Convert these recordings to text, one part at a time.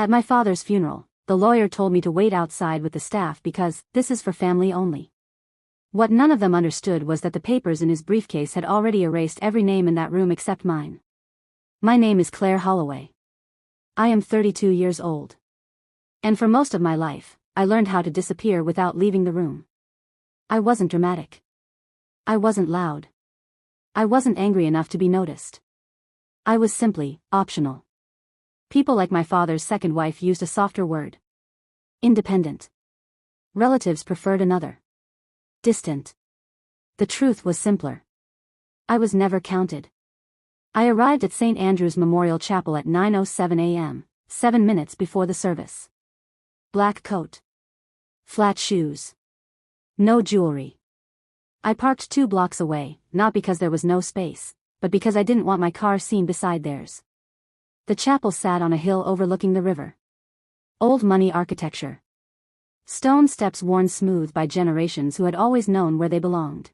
At my father's funeral, the lawyer told me to wait outside with the staff because this is for family only. What none of them understood was that the papers in his briefcase had already erased every name in that room except mine. My name is Claire Holloway. I am 32 years old. And for most of my life, I learned how to disappear without leaving the room. I wasn't dramatic. I wasn't loud. I wasn't angry enough to be noticed. I was simply optional. People like my father's second wife used a softer word. Independent. Relatives preferred another. Distant. The truth was simpler. I was never counted. I arrived at St. Andrew's Memorial Chapel at 9:07 a.m., 7 minutes before the service. Black coat. Flat shoes. No jewelry. I parked 2 blocks away, not because there was no space, but because I didn't want my car seen beside theirs. The chapel sat on a hill overlooking the river. Old money architecture. Stone steps worn smooth by generations who had always known where they belonged.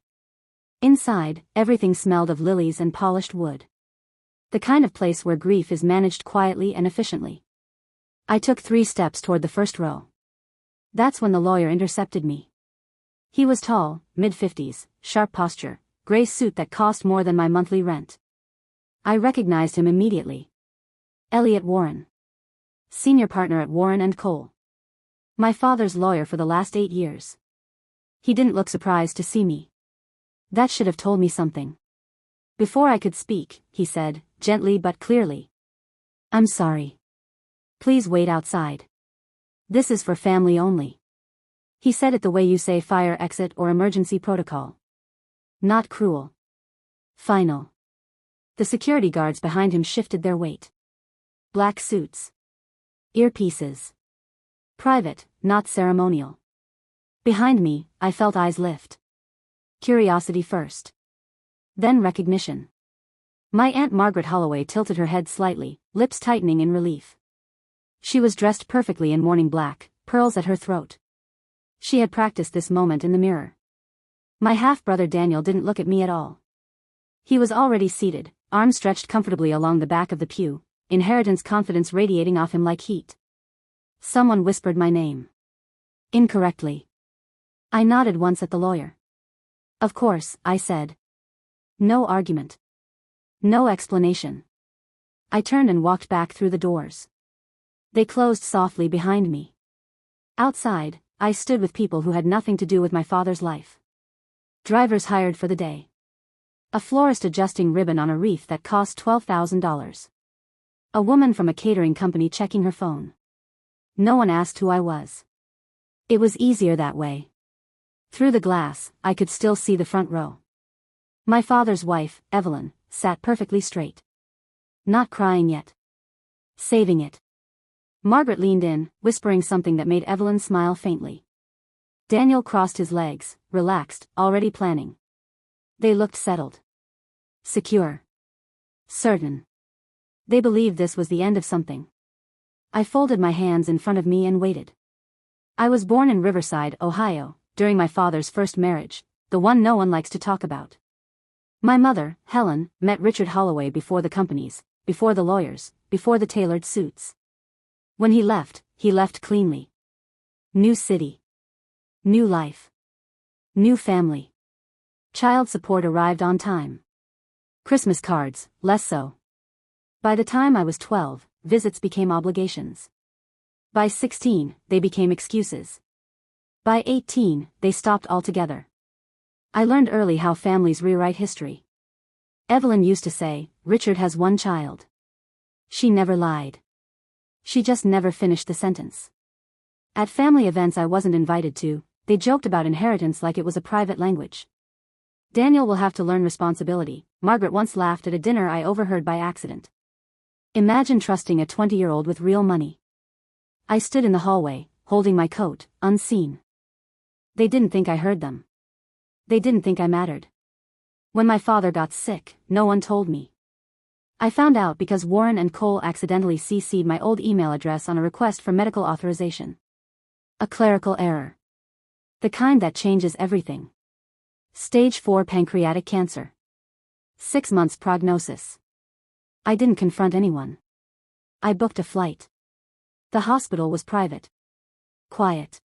Inside, everything smelled of lilies and polished wood. The kind of place where grief is managed quietly and efficiently. I took 3 steps toward the first row. That's when the lawyer intercepted me. He was tall, mid-50s, sharp posture, gray suit that cost more than my monthly rent. I recognized him immediately. Elliot Warren. Senior partner at Warren & Cole. My father's lawyer for the last 8 years. He didn't look surprised to see me. That should have told me something. Before I could speak, he said, gently but clearly. I'm sorry. Please wait outside. This is for family only. He said it the way you say fire exit or emergency protocol. Not cruel. Final. The security guards behind him shifted their weight. Black suits. Earpieces. Private, not ceremonial. Behind me, I felt eyes lift. Curiosity first. Then recognition. My Aunt Margaret Holloway tilted her head slightly, lips tightening in relief. She was dressed perfectly in morning black, pearls at her throat. She had practiced this moment in the mirror. My half-brother Daniel didn't look at me at all. He was already seated, arms stretched comfortably along the back of the pew, inheritance confidence radiating off him like heat. Someone whispered my name. Incorrectly. I nodded once at the lawyer. Of course, I said. No argument. No explanation. I turned and walked back through the doors. They closed softly behind me. Outside, I stood with people who had nothing to do with my father's life. Drivers hired for the day. A florist adjusting ribbon on a wreath that cost $12,000. A woman from a catering company checking her phone. No one asked who I was. It was easier that way. Through the glass, I could still see the front row. My father's wife, Evelyn, sat perfectly straight. Not crying yet. Saving it. Margaret leaned in, whispering something that made Evelyn smile faintly. Daniel crossed his legs, relaxed, already planning. They looked settled. Secure. Certain. They believed this was the end of something. I folded my hands in front of me and waited. I was born in Riverside, Ohio, during my father's first marriage, the one no one likes to talk about. My mother, Helen, met Richard Holloway before the companies, before the lawyers, before the tailored suits. When he left cleanly. New city. New life. New family. Child support arrived on time. Christmas cards, less so. By the time I was 12, visits became obligations. By 16, they became excuses. By 18, they stopped altogether. I learned early how families rewrite history. Evelyn used to say, Richard has 1 child. She never lied. She just never finished the sentence. At family events I wasn't invited to, they joked about inheritance like it was a private language. Daniel will have to learn responsibility, Margaret once laughed at a dinner I overheard by accident. Imagine trusting a 20-year-old with real money. I stood in the hallway, holding my coat, unseen. They didn't think I heard them. They didn't think I mattered. When my father got sick, no one told me. I found out because Warren & Cole accidentally CC'd my old email address on a request for medical authorization. A clerical error. The kind that changes everything. Stage 4 pancreatic cancer. 6 months prognosis. I didn't confront anyone. I booked a flight. The hospital was private. Quiet.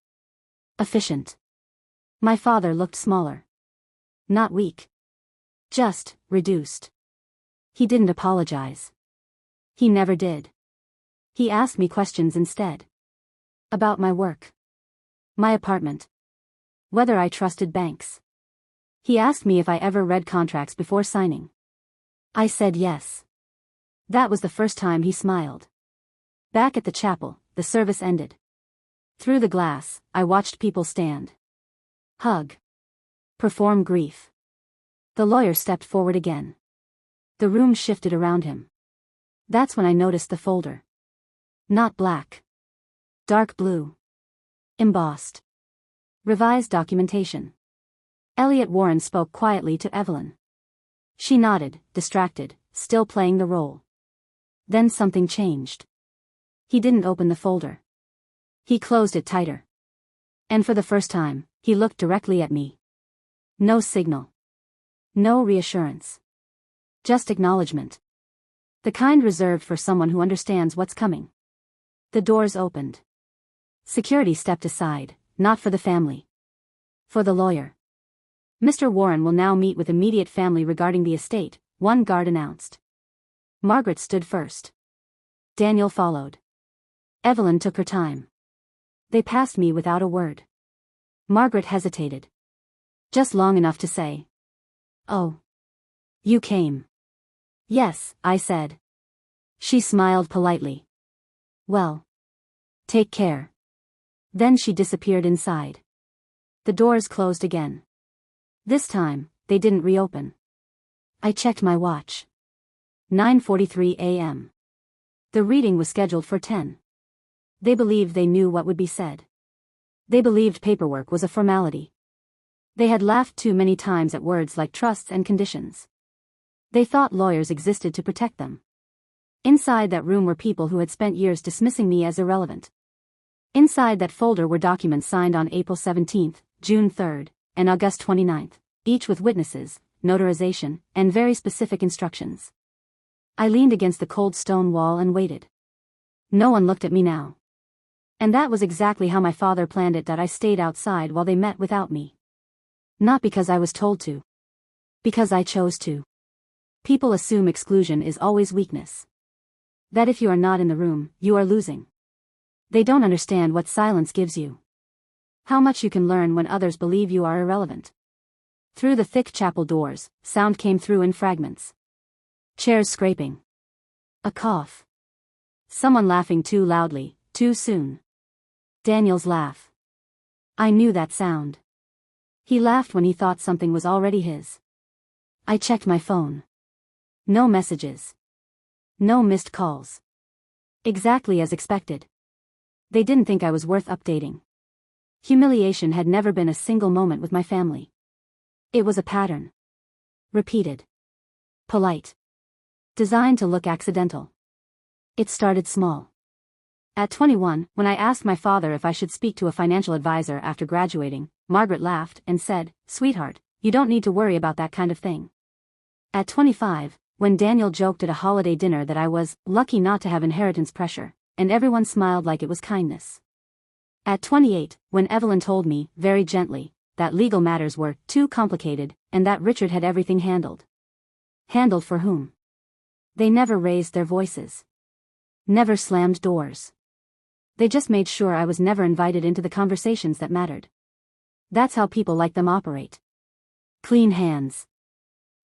Efficient. My father looked smaller. Not weak. Just reduced. He didn't apologize. He never did. He asked me questions instead. About my work. My apartment. Whether I trusted banks. He asked me if I ever read contracts before signing. I said yes. That was the first time he smiled. Back at the chapel, the service ended. Through the glass, I watched people stand. Hug. Perform grief. The lawyer stepped forward again. The room shifted around him. That's when I noticed the folder. Not black. Dark blue. Embossed. Revised documentation. Elliot Warren spoke quietly to Evelyn. She nodded, distracted, still playing the role. Then something changed. He didn't open the folder. He closed it tighter. And for the first time, he looked directly at me. No signal. No reassurance. Just acknowledgement. The kind reserved for someone who understands what's coming. The doors opened. Security stepped aside, not for the family. For the lawyer. Mr. Warren will now meet with immediate family regarding the estate, one guard announced. Margaret stood first. Daniel followed. Evelyn took her time. They passed me without a word. Margaret hesitated. Just long enough to say, "Oh. You came." "Yes," I said. She smiled politely. "Well. Take care." Then she disappeared inside. The doors closed again. This time, they didn't reopen. I checked my watch. 9:43 a.m. The reading was scheduled for 10. They believed they knew what would be said. They believed paperwork was a formality. They had laughed too many times at words like trusts and conditions. They thought lawyers existed to protect them. Inside that room were people who had spent years dismissing me as irrelevant. Inside that folder were documents signed on April 17, June 3, and August 29, each with witnesses, notarization, and very specific instructions. I leaned against the cold stone wall and waited. No one looked at me now. And that was exactly how my father planned it, that I stayed outside while they met without me. Not because I was told to. Because I chose to. People assume exclusion is always weakness. That if you are not in the room, you are losing. They don't understand what silence gives you. How much you can learn when others believe you are irrelevant. Through the thick chapel doors, sound came through in fragments. Chairs scraping. A cough. Someone laughing too loudly, too soon. Daniel's laugh. I knew that sound. He laughed when he thought something was already his. I checked my phone. No messages. No missed calls. Exactly as expected. They didn't think I was worth updating. Humiliation had never been a single moment with my family. It was a pattern. Repeated. Polite. Designed to look accidental. It started small. At 21, when I asked my father if I should speak to a financial advisor after graduating, Margaret laughed and said, "Sweetheart, you don't need to worry about that kind of thing." At 25, when Daniel joked at a holiday dinner that I was lucky not to have inheritance pressure, and everyone smiled like it was kindness. At 28, when Evelyn told me, very gently, that legal matters were too complicated, and that Richard had everything handled. Handled for whom? They never raised their voices. Never slammed doors. They just made sure I was never invited into the conversations that mattered. That's how people like them operate. Clean hands.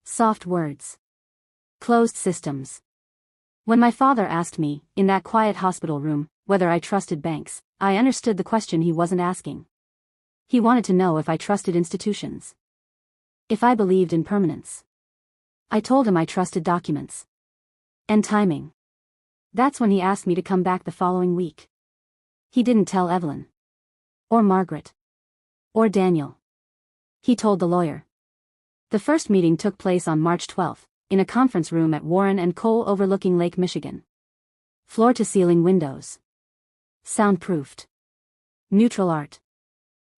Soft words. Closed systems. When my father asked me, in that quiet hospital room, whether I trusted banks, I understood the question he wasn't asking. He wanted to know if I trusted institutions. If I believed in permanence. I told him I trusted documents. And timing. That's when he asked me to come back the following week. He didn't tell Evelyn. Or Margaret. Or Daniel. He told the lawyer. The first meeting took place on March 12th, in a conference room at Warren and Cole overlooking Lake Michigan. Floor-to-ceiling windows. Soundproofed. Neutral art.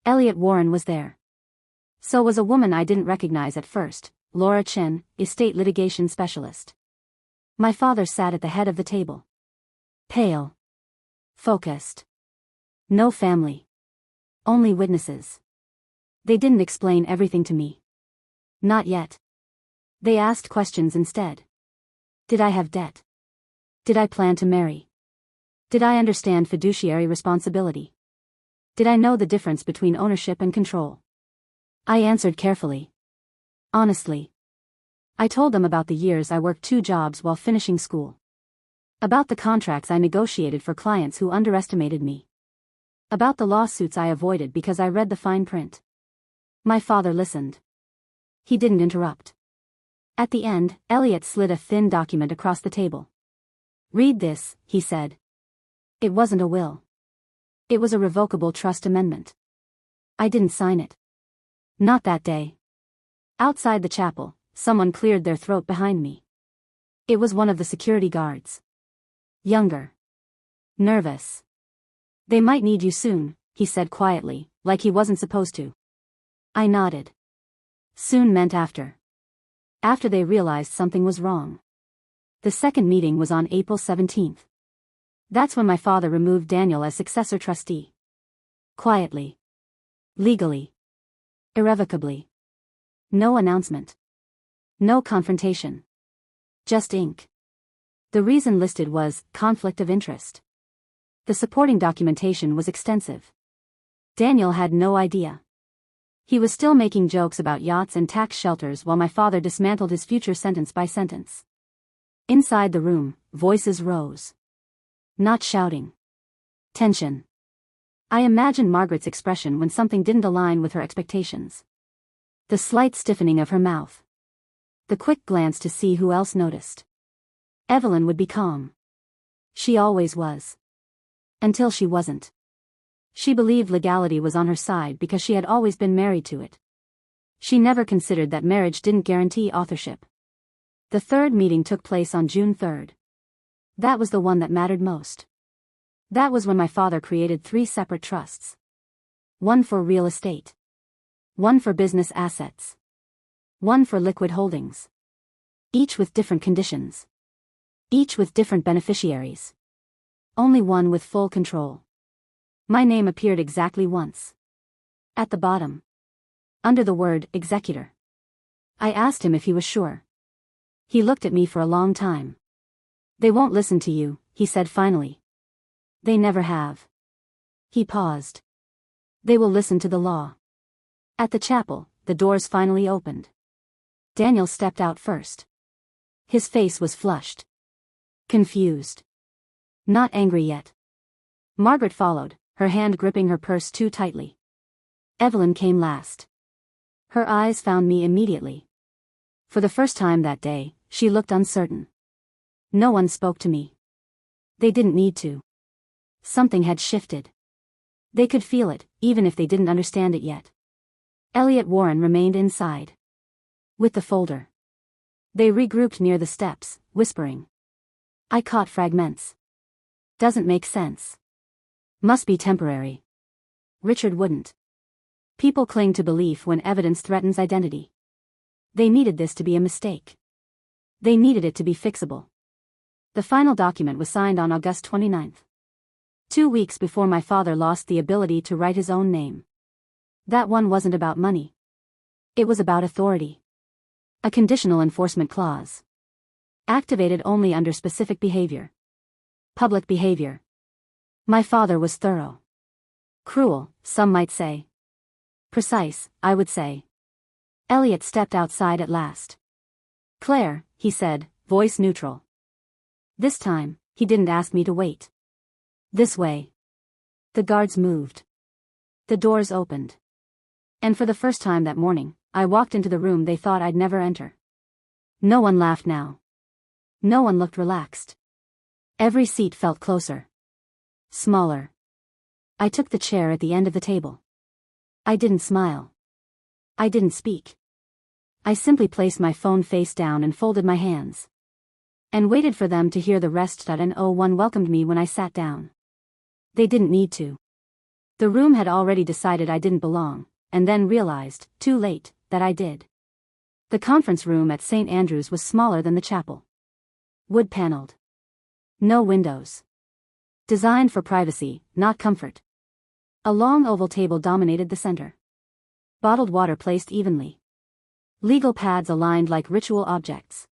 Elliot Warren was there. So was a woman I didn't recognize at first, Laura Chen, estate litigation specialist. My father sat at the head of the table. Pale. Focused. No family. Only witnesses. They didn't explain everything to me. Not yet. They asked questions instead. Did I have debt? Did I plan to marry? Did I understand fiduciary responsibility? Did I know the difference between ownership and control? I answered carefully. Honestly. I told them about the years I worked 2 jobs while finishing school. About the contracts I negotiated for clients who underestimated me. About the lawsuits I avoided because I read the fine print. My father listened. He didn't interrupt. At the end, Elliot slid a thin document across the table. Read this, he said. It wasn't a will. It was a revocable trust amendment. I didn't sign it. Not that day. Outside the chapel, someone cleared their throat behind me. It was one of the security guards. Younger. Nervous. They might need you soon, he said quietly, like he wasn't supposed to. I nodded. Soon meant after. After they realized something was wrong. The second meeting was on April 17th. That's when my father removed Daniel as successor trustee. Quietly. Legally. Irrevocably. No announcement. No confrontation. Just ink. The reason listed was conflict of interest. The supporting documentation was extensive. Daniel had no idea. He was still making jokes about yachts and tax shelters while my father dismantled his future sentence by sentence. Inside the room, voices rose. Not shouting. Tension. I imagined Margaret's expression when something didn't align with her expectations. The slight stiffening of her mouth. The quick glance to see who else noticed. Evelyn would be calm. She always was. Until she wasn't. She believed legality was on her side because she had always been married to it. She never considered that marriage didn't guarantee authorship. The third meeting took place on June 3rd. That was the one that mattered most. That was when my father created 3 separate trusts. One for real estate. One for business assets. One for liquid holdings. Each with different conditions. Each with different beneficiaries. Only one with full control. My name appeared exactly once. At the bottom. Under the word executor. I asked him if he was sure. He looked at me for a long time. They won't listen to you, he said finally. They never have. He paused. They will listen to the law. At the chapel, the doors finally opened. Daniel stepped out first. His face was flushed. Confused. Not angry yet. Margaret followed, her hand gripping her purse too tightly. Evelyn came last. Her eyes found me immediately. For the first time that day, she looked uncertain. No one spoke to me. They didn't need to. Something had shifted. They could feel it, even if they didn't understand it yet. Elliot Warren remained inside. With the folder. They regrouped near the steps, whispering. I caught fragments. Doesn't make sense. Must be temporary. Richard wouldn't. People cling to belief when evidence threatens identity. They needed this to be a mistake. They needed it to be fixable. The final document was signed on August 29th. 2 weeks before my father lost the ability to write his own name. That one wasn't about money. It was about authority. A conditional enforcement clause. Activated only under specific behavior. Public behavior. My father was thorough. Cruel, some might say. Precise, I would say. Elliot stepped outside at last. Claire, he said, voice neutral. This time, he didn't ask me to wait. This way. The guards moved. The doors opened. And for the first time that morning, I walked into the room they thought I'd never enter. No one laughed now. No one looked relaxed. Every seat felt closer. Smaller. I took the chair at the end of the table. I didn't smile. I didn't speak. I simply placed my phone face down and folded my hands. And waited for them to hear the rest. And no one welcomed me when I sat down. They didn't need to. The room had already decided I didn't belong, and then realized, too late, that I did. The conference room at St. Andrew's was smaller than the chapel. Wood-paneled. No windows. Designed for privacy, not comfort. A long oval table dominated the center. Bottled water placed evenly. Legal pads aligned like ritual objects.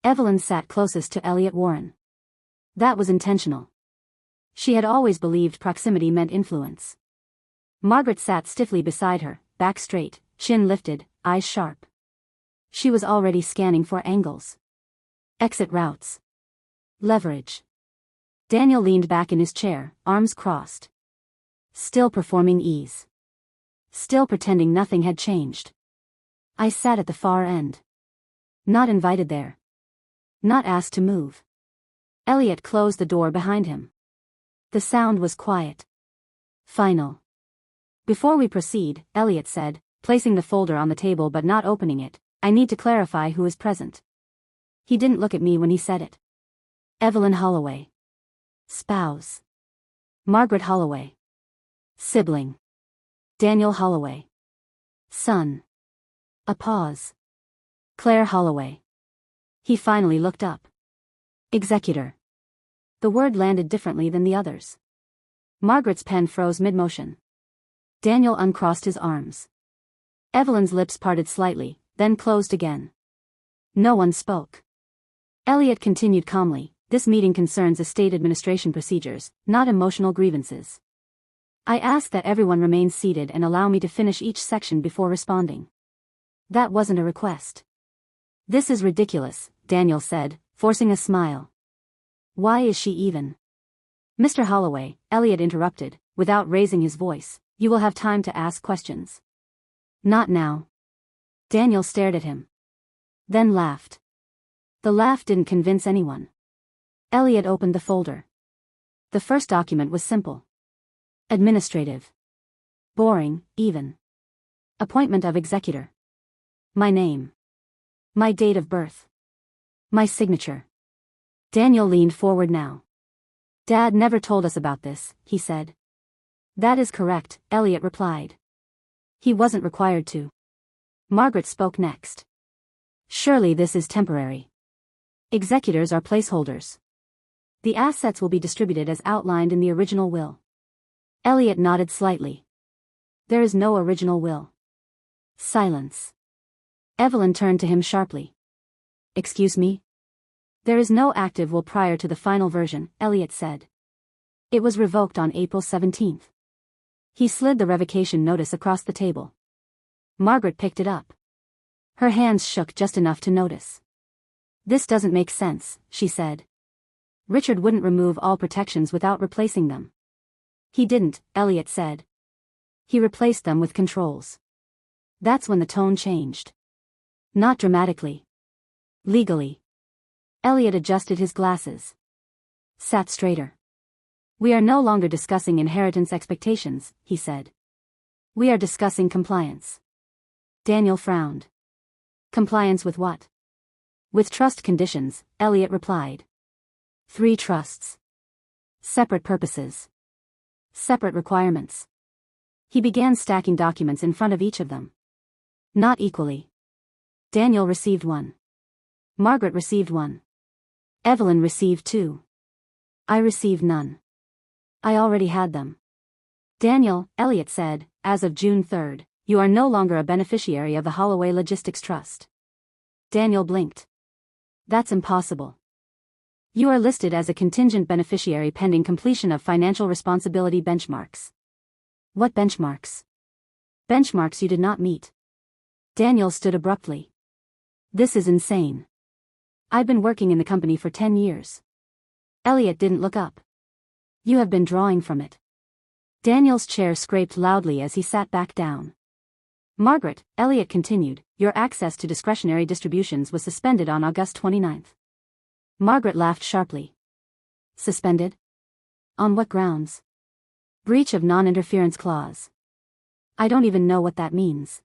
Evelyn sat closest to Elliot Warren. That was intentional. She had always believed proximity meant influence. Margaret sat stiffly beside her, back straight, chin lifted, eyes sharp. She was already scanning for angles. Exit routes. Leverage. Daniel leaned back in his chair, arms crossed. Still performing ease. Still pretending nothing had changed. I sat at the far end. Not invited there. Not asked to move. Elliot closed the door behind him. The sound was quiet. Final. Before we proceed, Elliot said, placing the folder on the table but not opening it, I need to clarify who is present. He didn't look at me when he said it. Evelyn Holloway. Spouse. Margaret Holloway. Sibling. Daniel Holloway. Son. A pause. Claire Holloway. He finally looked up. Executor. The word landed differently than the others. Margaret's pen froze mid-motion. Daniel uncrossed his arms. Evelyn's lips parted slightly, then closed again. No one spoke. Elliot continued calmly, this meeting concerns estate administration procedures, not emotional grievances. I ask that everyone remain seated and allow me to finish each section before responding. That wasn't a request. This is ridiculous, Daniel said, forcing a smile. Why is she even? Mr. Holloway, Elliot interrupted, without raising his voice, you will have time to ask questions. Not now. Daniel stared at him. Then laughed. The laugh didn't convince anyone. Elliot opened the folder. The first document was simple. Administrative. Boring, even. Appointment of executor. My name. My date of birth. My signature. Daniel leaned forward now. Dad never told us about this, he said. That is correct, Elliot replied. He wasn't required to. Margaret spoke next. Surely this is temporary. Executors are placeholders. The assets will be distributed as outlined in the original will. Elliot nodded slightly. There is no original will. Silence. Evelyn turned to him sharply. Excuse me? There is no active will prior to the final version, Elliot said. It was revoked on April 17th. He slid the revocation notice across the table. Margaret picked it up. Her hands shook just enough to notice. This doesn't make sense, she said. Richard wouldn't remove all protections without replacing them. He didn't, Elliot said. He replaced them with controls. That's when the tone changed. Not dramatically. Legally. Elliot adjusted his glasses. Sat straighter. We are no longer discussing inheritance expectations, he said. We are discussing compliance. Daniel frowned. Compliance with what? With trust conditions, Elliot replied. 3 trusts. Separate purposes. Separate requirements. He began stacking documents in front of each of them. Not equally. Daniel received 1. Margaret received 1. Evelyn received 2. I received none. I already had them. Daniel, Elliot said, as of June 3rd, you are no longer a beneficiary of the Holloway Logistics Trust. Daniel blinked. That's impossible. You are listed as a contingent beneficiary pending completion of financial responsibility benchmarks. What benchmarks? Benchmarks you did not meet. Daniel stood abruptly. This is insane. I've been working in the company for 10 years. Elliot didn't look up. You have been drawing from it. Daniel's chair scraped loudly as he sat back down. Margaret, Elliot continued, your access to discretionary distributions was suspended on August 29th. Margaret laughed sharply. Suspended? On what grounds? Breach of non-interference clause. I don't even know what that means.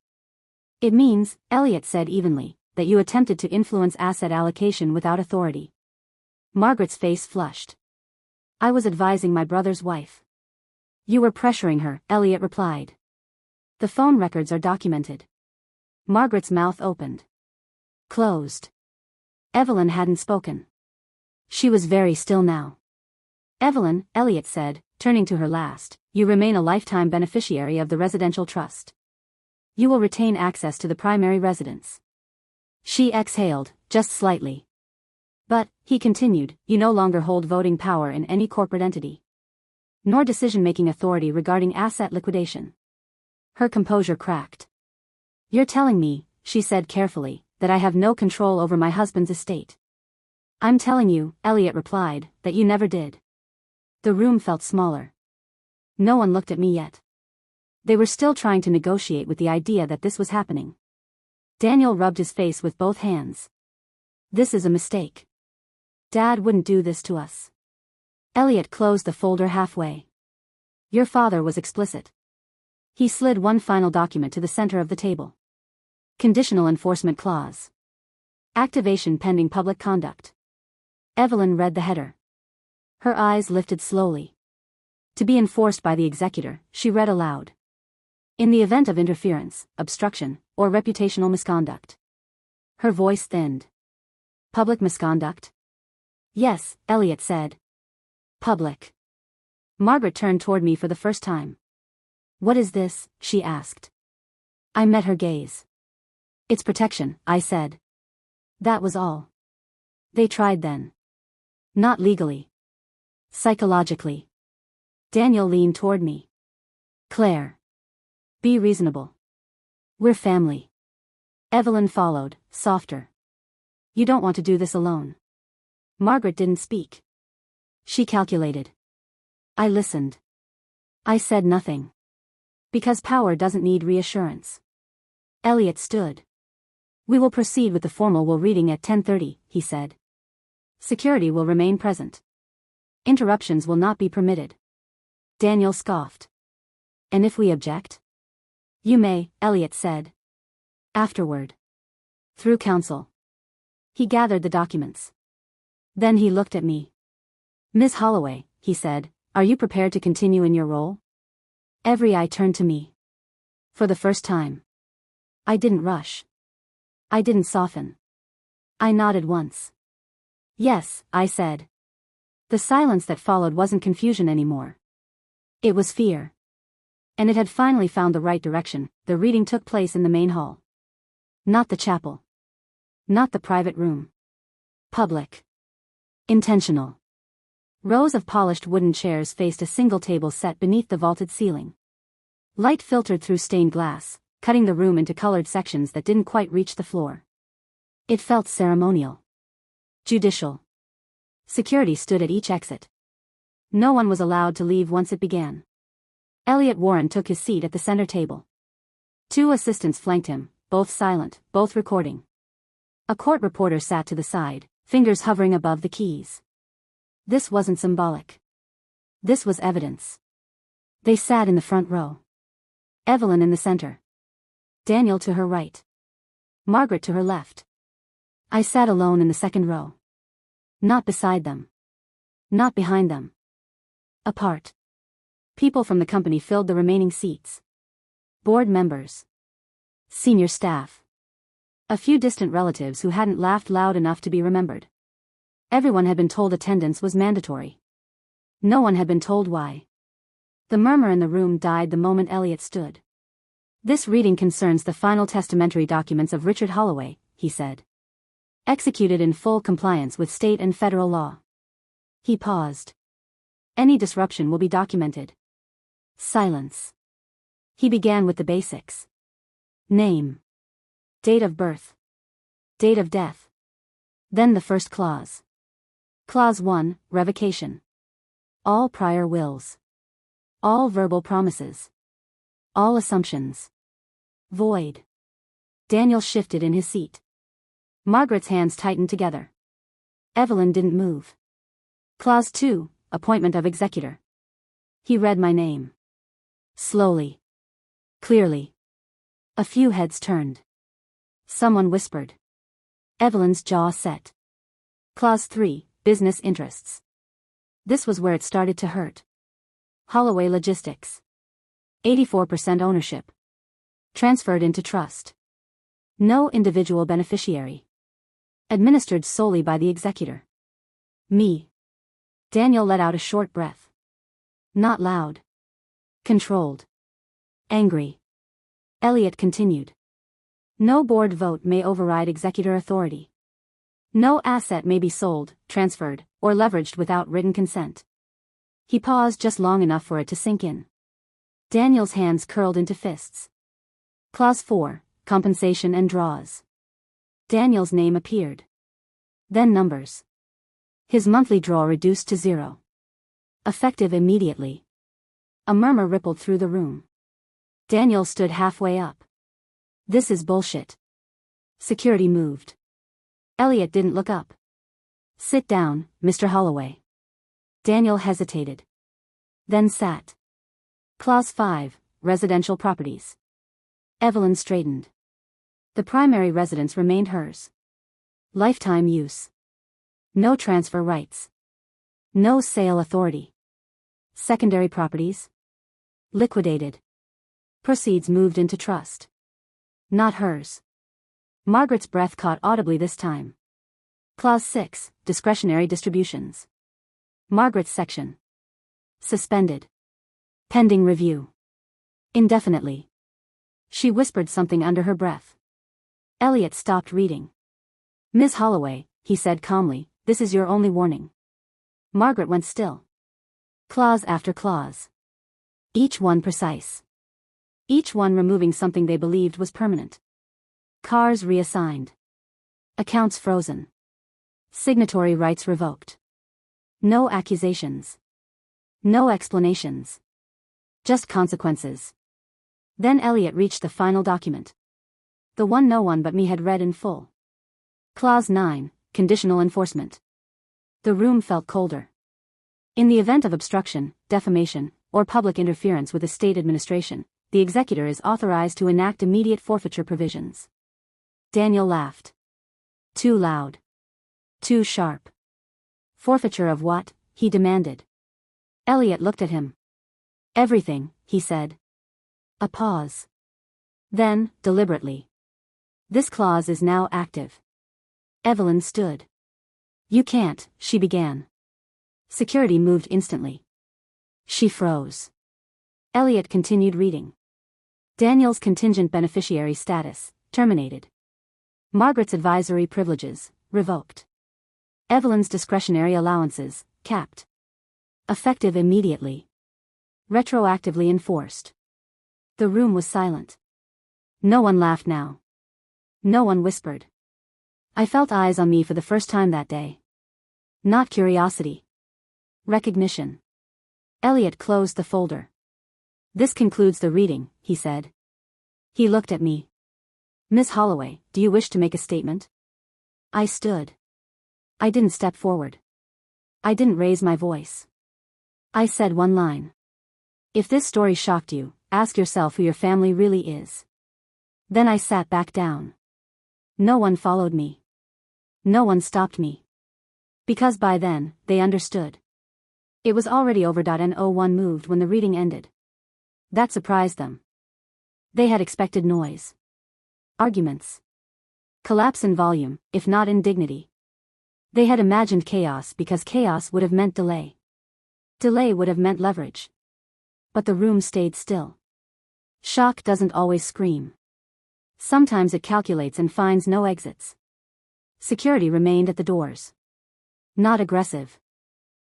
It means, Elliot said evenly, that you attempted to influence asset allocation without authority. Margaret's face flushed. I was advising my brother's wife. You were pressuring her, Elliot replied. The phone records are documented. Margaret's mouth opened. Closed. Evelyn hadn't spoken. She was very still now. Evelyn, Elliot said, turning to her last, you remain a lifetime beneficiary of the residential trust. You will retain access to the primary residence. She exhaled, just slightly. But, he continued, you no longer hold voting power in any corporate entity, nor decision-making authority regarding asset liquidation. Her composure cracked. You're telling me, she said carefully, that I have no control over my husband's estate. I'm telling you, Elliot replied, that you never did. The room felt smaller. No one looked at me yet. They were still trying to negotiate with the idea that this was happening. Daniel rubbed his face with both hands. This is a mistake. Dad wouldn't do this to us. Elliot closed the folder halfway. Your father was explicit. He slid one final document to the center of the table. Conditional enforcement clause. Activation pending public conduct. Evelyn read the header. Her eyes lifted slowly. To be enforced by the executor, she read aloud. In the event of interference, obstruction, or reputational misconduct. Her voice thinned. Public misconduct? Yes, Elliot said. Public. Margaret turned toward me for the first time. What is this? She asked. I met her gaze. It's protection, I said. That was all. They tried then. Not legally. Psychologically. Daniel leaned toward me. Claire. Be reasonable. We're family. Evelyn followed, softer. You don't want to do this alone. Margaret didn't speak. She calculated. I listened. I said nothing. Because power doesn't need reassurance. Elliot stood. We will proceed with the formal will reading at 10:30, he said. Security will remain present. Interruptions will not be permitted. Daniel scoffed. And if we object? You may, Elliot said. Afterward. Through counsel. He gathered the documents. Then he looked at me. Miss Holloway, he said, are you prepared to continue in your role? Every eye turned to me. For the first time. I didn't rush. I didn't soften. I nodded once. Yes, I said. The silence that followed wasn't confusion anymore. It was fear. And it had finally found the right direction. The reading took place in the main hall. Not the chapel. Not the private room. Public. Intentional. Rows of polished wooden chairs faced a single table set beneath the vaulted ceiling. Light filtered through stained glass, cutting the room into colored sections that didn't quite reach the floor. It felt ceremonial. Judicial. Security stood at each exit. No one was allowed to leave once it began. Elliot Warren took his seat at the center table. Two assistants flanked him, both silent, both recording. A court reporter sat to the side, fingers hovering above the keys. This wasn't symbolic. This was evidence. They sat in the front row. Evelyn in the center. Daniel to her right. Margaret to her left. I sat alone in the second row. Not beside them. Not behind them. Apart. People from the company filled the remaining seats. Board members. Senior staff. A few distant relatives who hadn't laughed loud enough to be remembered. Everyone had been told attendance was mandatory. No one had been told why. The murmur in the room died the moment Elliot stood. This reading concerns the final testamentary documents of Richard Holloway, he said. Executed in full compliance with state and federal law. He paused. Any disruption will be documented. Silence. He began with the basics. Name. Date of birth. Date of death. Then the first clause. Clause 1, revocation. All prior wills. All verbal promises. All assumptions. Void. Daniel shifted in his seat. Margaret's hands tightened together. Evelyn didn't move. Clause 2, appointment of executor. He read my name. Slowly. Clearly. A few heads turned. Someone whispered. Evelyn's jaw set. Clause 3, business interests. This was where it started to hurt. Holloway Logistics. 84% ownership. Transferred into trust. No individual beneficiary. Administered solely by the executor. Me. Daniel let out a short breath. Not loud. Controlled. Angry. Elliot continued. No board vote may override executor authority. No asset may be sold, transferred, or leveraged without written consent. He paused just long enough for it to sink in. Daniel's hands curled into fists. Clause 4, compensation and draws. Daniel's name appeared. Then numbers. His monthly draw reduced to 0. Effective immediately. A murmur rippled through the room. Daniel stood halfway up. This is bullshit. Security moved. Elliot didn't look up. Sit down, Mr. Holloway. Daniel hesitated. Then sat. Clause 5, residential properties. Evelyn straightened. The primary residence remained hers. Lifetime use. No transfer rights. No sale authority. Secondary properties. Liquidated. Proceeds moved into trust. Not hers. Margaret's breath caught audibly this time. Clause 6, discretionary distributions. Margaret's section. Suspended. Pending review. Indefinitely. She whispered something under her breath. Elliot stopped reading. Miss Holloway, he said calmly, this is your only warning. Margaret went still. Clause after clause. Each one precise. Each one removing something they believed was permanent. Cars reassigned. Accounts frozen. Signatory rights revoked. No accusations. No explanations. Just consequences. Then Elliot reached the final document. The one no one but me had read in full. Clause 9, conditional enforcement. The room felt colder. In the event of obstruction, defamation, or public interference with the state administration, the executor is authorized to enact immediate forfeiture provisions. Daniel laughed. Too loud. Too sharp. Forfeiture of what? He demanded. Elliot looked at him. Everything, he said. A pause. Then, deliberately. This clause is now active. Evelyn stood. You can't, she began. Security moved instantly. She froze. Elliot continued reading. Daniel's contingent beneficiary status, terminated. Margaret's advisory privileges, revoked. Evelyn's discretionary allowances, capped. Effective immediately. Retroactively enforced. The room was silent. No one laughed now. No one whispered. I felt eyes on me for the first time that day. Not curiosity. Recognition. Elliot closed the folder. This concludes the reading, he said. He looked at me. Miss Holloway, do you wish to make a statement? I stood. I didn't step forward. I didn't raise my voice. I said one line. If this story shocked you, ask yourself who your family really is. Then I sat back down. No one followed me. No one stopped me. Because by then, they understood. It was already over. No one moved when the reading ended. That surprised them. They had expected noise. Arguments. Collapse in volume, if not in dignity. They had imagined chaos because chaos would have meant delay. Delay would have meant leverage. But the room stayed still. Shock doesn't always scream. Sometimes it calculates and finds no exits. Security remained at the doors. Not aggressive.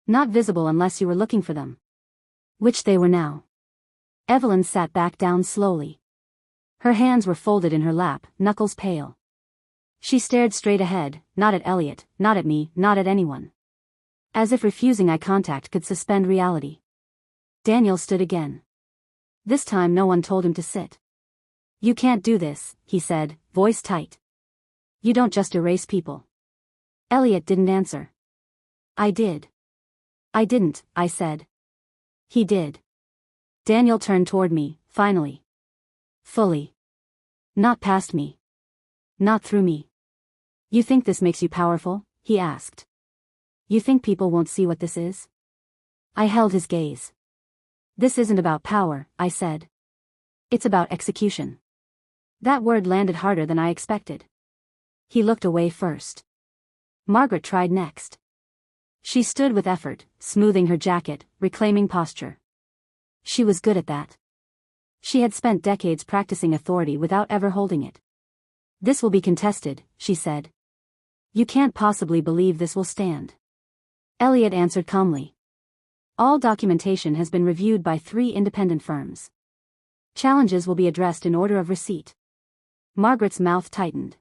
Not visible unless you were looking for them. Which they were now. Evelyn sat back down slowly. Her hands were folded in her lap, knuckles pale. She stared straight ahead, not at Elliot, not at me, not at anyone. As if refusing eye contact could suspend reality. Daniel stood again. This time no one told him to sit. You can't do this, he said, voice tight. You don't just erase people. Elliot didn't answer. I did. I didn't, I said. He did. Daniel turned toward me, finally. Fully. Not past me. Not through me. You think this makes you powerful? He asked. You think people won't see what this is? I held his gaze. This isn't about power, I said. It's about execution. That word landed harder than I expected. He looked away first. Margaret tried next. She stood with effort, smoothing her jacket, reclaiming posture. She was good at that. She had spent decades practicing authority without ever holding it. This will be contested, she said. You can't possibly believe this will stand. Elliot answered calmly. All documentation has been reviewed by 3 independent firms. Challenges will be addressed in order of receipt. Margaret's mouth tightened.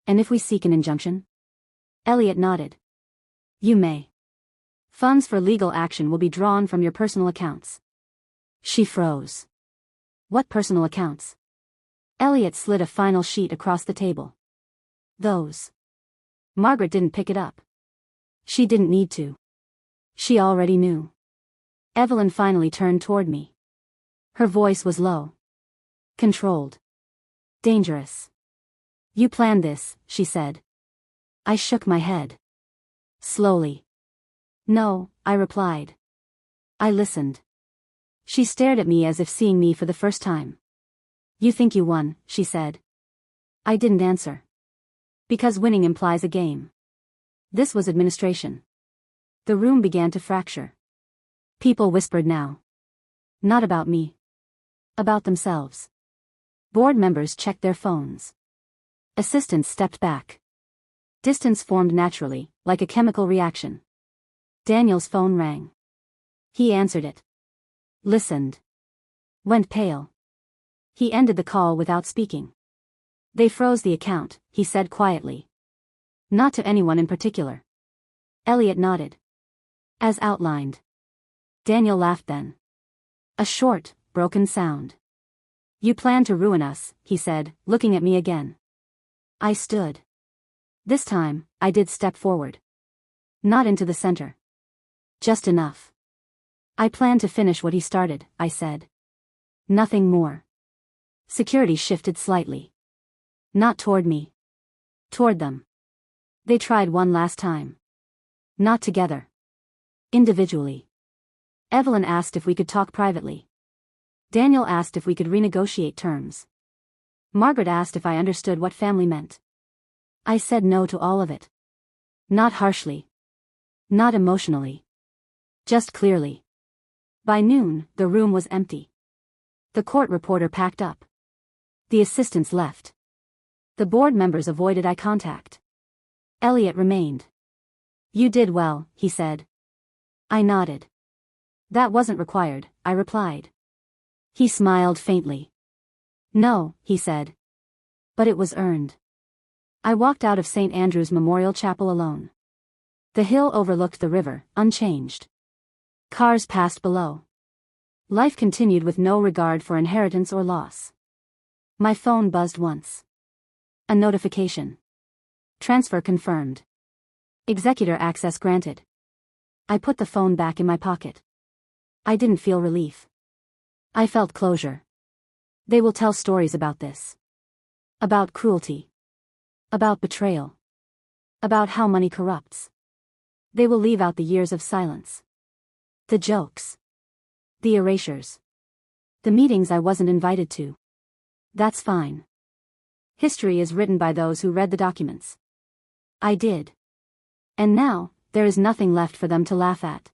And if we seek an injunction? Elliot nodded. You may. Funds for legal action will be drawn from your personal accounts. She froze. What personal accounts? Elliot slid a final sheet across the table. Those. Margaret didn't pick it up. She didn't need to. She already knew. Evelyn finally turned toward me. Her voice was low. Controlled. Dangerous. You planned this, she said. I shook my head. Slowly. No, I replied. I listened. She stared at me as if seeing me for the first time. You think you won, she said. I didn't answer. Because winning implies a game. This was administration. The room began to fracture. People whispered now. Not about me. About themselves. Board members checked their phones. Assistants stepped back. Distance formed naturally, like a chemical reaction. Daniel's phone rang. He answered it. Listened. Went pale. He ended the call without speaking. They froze the account, he said quietly. Not to anyone in particular. Elliot nodded. As outlined. Daniel laughed then. A short, broken sound. You plan to ruin us, he said, looking at me again. I stood. This time, I did step forward. Not into the center. Just enough. I plan to finish what he started, I said. Nothing more. Security shifted slightly. Not toward me. Toward them. They tried one last time. Not together. Individually. Evelyn asked if we could talk privately. Daniel asked if we could renegotiate terms. Margaret asked if I understood what family meant. I said no to all of it. Not harshly. Not emotionally. Just clearly. By noon, the room was empty. The court reporter packed up. The assistants left. The board members avoided eye contact. Elliot remained. You did well, he said. I nodded. That wasn't required, I replied. He smiled faintly. No, he said. But it was earned. I walked out of St. Andrew's Memorial Chapel alone. The hill overlooked the river, unchanged. Cars passed below. Life continued with no regard for inheritance or loss. My phone buzzed once. A notification. Transfer confirmed. Executor access granted. I put the phone back in my pocket. I didn't feel relief. I felt closure. They will tell stories about this. About cruelty. About betrayal. About how money corrupts. They will leave out the years of silence. The jokes. The erasures. The meetings I wasn't invited to. That's fine. History is written by those who read the documents. I did. And now, there is nothing left for them to laugh at.